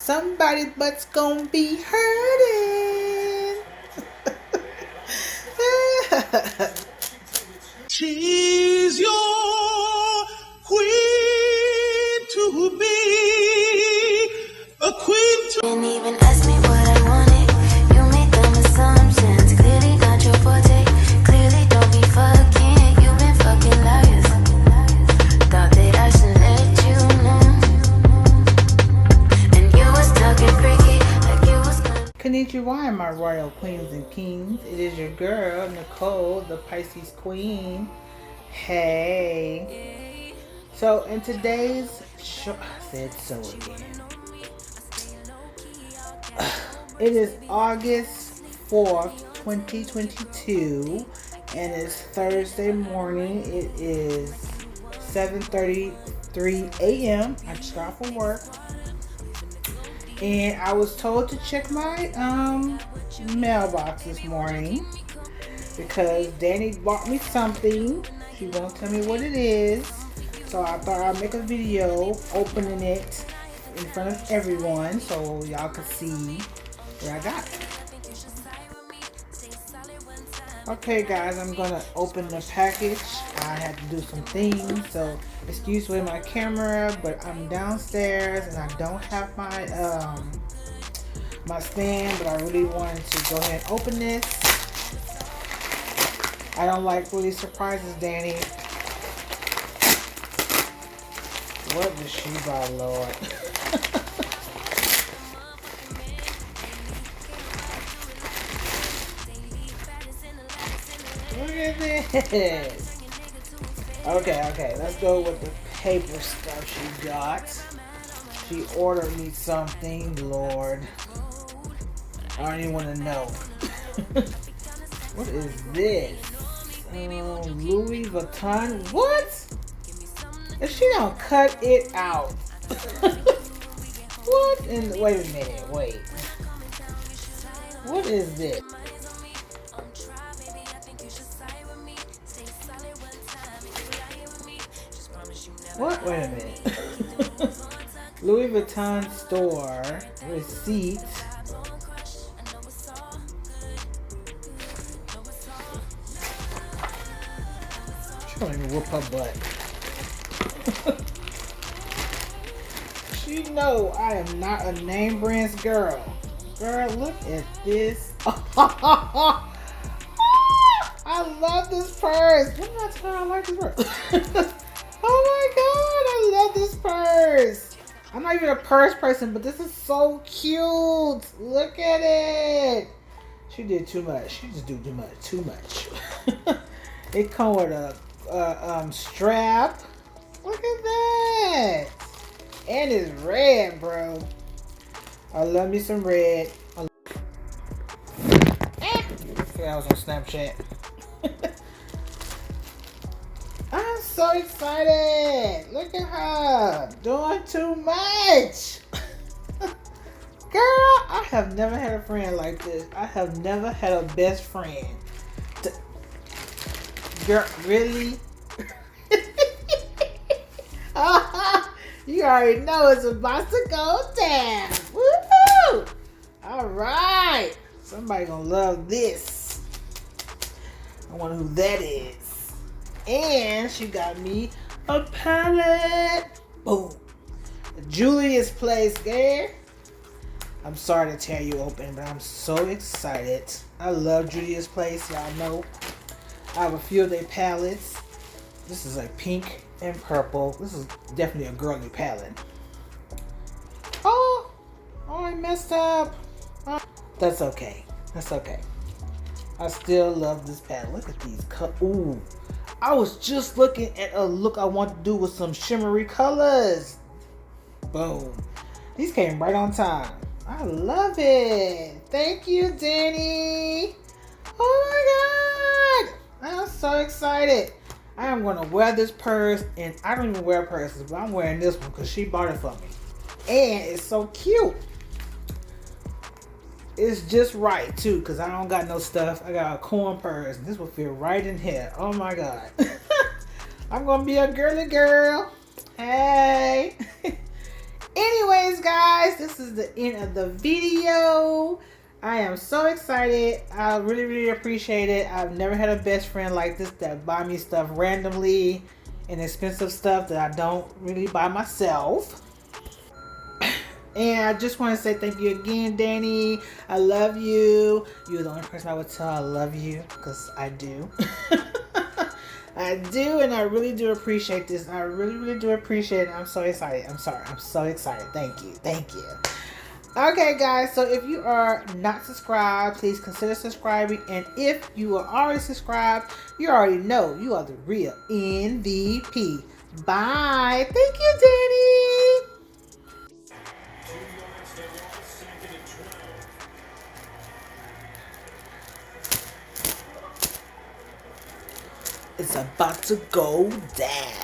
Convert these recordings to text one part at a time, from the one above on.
Somebody but's gonna be hurting. She's your queen to be, a queen to... Didn't even ask me what I wanted. You made them assumptions. Clearly not your forte. Clearly don't be fucking. You've been fucking liars. Thought that I should let you know. And you was talking freaky like you was gonna... Konnichiwa, my royal queens and kings. It is your girl, Nicole, the Pisces queen. Hey. So in today's show, I said so again. It is August 4th, 2022, and it's Thursday morning. It is 7:33 a.m. I just got off from work. And I was told to check my mailbox this morning because Danny bought me something. She won't tell me what it is. So I thought I'd make a video opening it in front of everyone so y'all can see what I got. Okay guys, I'm gonna open the package. I had to do some things, so excuse me my camera, but I'm downstairs and I don't have my my stand, but I really wanted to go ahead and open this. I don't like really surprises, Danny. What did she buy, Lord? Look at this. Okay, let's go with the paper stuff she got. She ordered me something, Lord. I don't even want to know. What is this? Louis Vuitton? What? If she don't cut it out. What? And wait a minute, wait. What is this? What? Wait a minute. Louis Vuitton store receipt. She don't even whoop her butt. She know I am not a name brands girl. Girl, look at this. I love this purse. When did I tell her I like this purse? Oh my god, I love this purse. I'm not even a purse person, but this is so cute. Look at it. She did too much. She just do too much. It comes with a strap. Look at that. And it's red, bro. I love me some red. I was on Snapchat. I'm so excited. Look at her. Doing too much. Girl, I have never had a friend like this. I have never had a best friend. Girl, really? You already know it's about to go down. Woohoo! All right. Somebody gonna love this. I wonder who that is. And she got me a palette. Boom. Julia's Place, girl. I'm sorry to tear you open, but I'm so excited. I love Julia's Place. Y'all know. I have a few of their palettes. This is like pink and purple. This is definitely a girly palette. Oh, I messed up. That's okay. That's okay. I still love this palette. Look at these colors. Ooh. I was just looking at a look I want to do with some shimmery colors. Boom. These came right on time. I love it. Thank you, Danny. Oh my God. I'm so excited. I am going to wear this purse, and I don't even wear purses, but I'm wearing this one because she bought it for me. And it's so cute. It's just right, too, because I don't got no stuff. I got a corn purse. This will fit right in here. Oh, my God. I'm going to be a girly girl. Hey. Anyways, guys, this is the end of the video. I am so excited. I really appreciate it. I've never had a best friend like this that buy me stuff randomly and expensive stuff that I don't really buy myself. And I just want to say thank you again, Danny. I love you. You're the only person I would tell I love you, because I do. I do, and I really do appreciate this. I really do appreciate it. I'm so excited. I'm so excited. Thank you. Okay, guys, so if you are not subscribed, please consider subscribing. And if you are already subscribed, you already know you are the real MVP. Bye. Thank you, Danny. It's about to go down.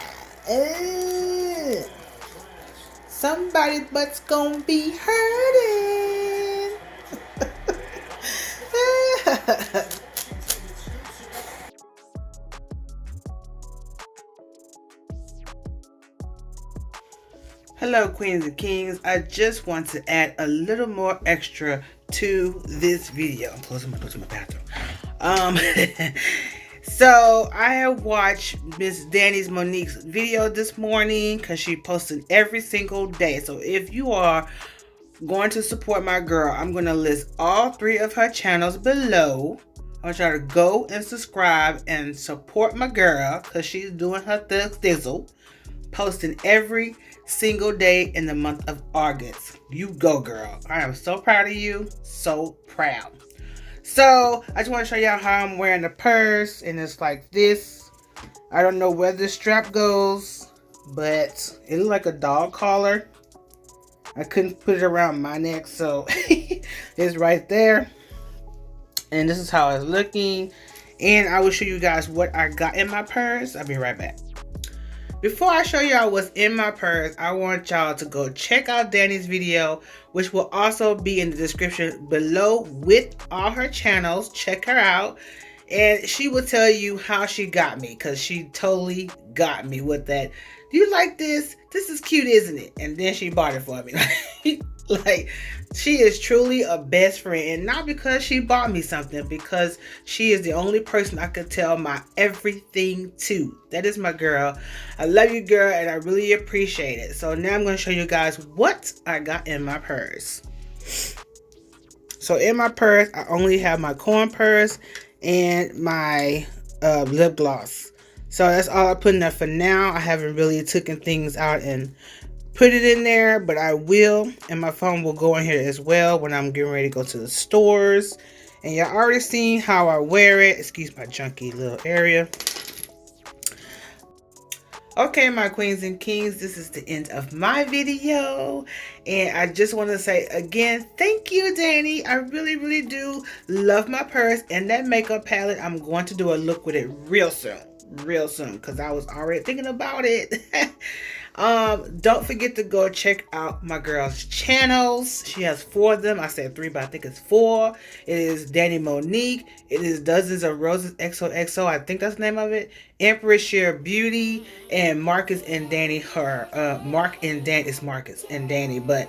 Somebody's butt's gonna be hurting. Hello, queens and kings. I just want to add a little more extra to this video. I'm closing my door to my bathroom. So I have watched Miss Danny's Monique's video this morning because she posted every single day. So if you are going to support my girl, I'm going to list all 3 of her channels below. I want y'all to go and subscribe and support my girl because she's doing her thizzle, posting every single day in the month of August. You go, girl. I am so proud of you. So proud. So I just want to show y'all how I'm wearing the purse, and it's like this. I don't know where the strap goes, but it looks like a dog collar. I couldn't put it around my neck, so it's right there. And this is how it's looking. And I will show you guys what I got in my purse. I'll be right back. Before I show y'all what's in my purse, I want y'all to go check out Danny's video, which will also be in the description below with all her channels. Check her out, and she will tell you how she got me, because she totally got me with that. Do you like this? This is cute, isn't it? And then she bought it for me. Like, she is truly a best friend, and not because she bought me something, because she is the only person I could tell my everything to. That is my girl. I love you, girl, and I really appreciate it. So now I'm going to show you guys what I got in my purse. So in my purse, I only have my coin purse and my lip gloss. So that's all I put in there for now. I haven't really taken things out and put it in there, but I will, and my phone will go in here as well when I'm getting ready to go to the stores. And y'all already seen how I wear it. Excuse my junky little area. Okay, my queens and kings, this is the end of my video, and I just want to say again, thank you, Danny. I really do love my purse and that makeup palette. I'm going to do a look with it real soon, because I was already thinking about it. Don't forget to go check out my girl's channels. She has 4 of them. I said 3, but I think it's 4. It is Danny Monique. It is Dozens of Roses XOXO. I think that's the name of it. Empress Share Beauty, and Marcus and Danny. Mark and Dan is Marcus and Danny, but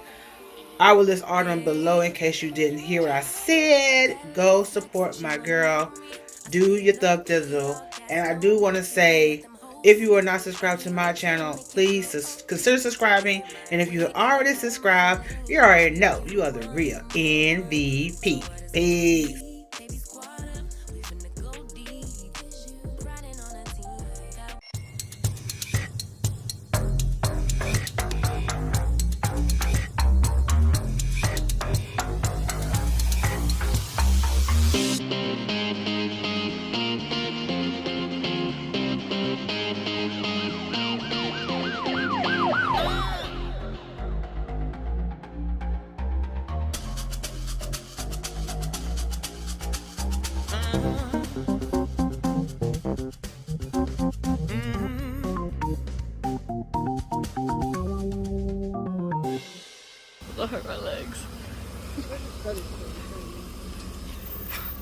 I will list all of them below in case you didn't hear what I said. Go support my girl. Do your thug thizzle. And I do want to say, if you are not subscribed to my channel, please consider subscribing. And if you already subscribed, you already know you are the real MVP. Peace. That hurt my legs.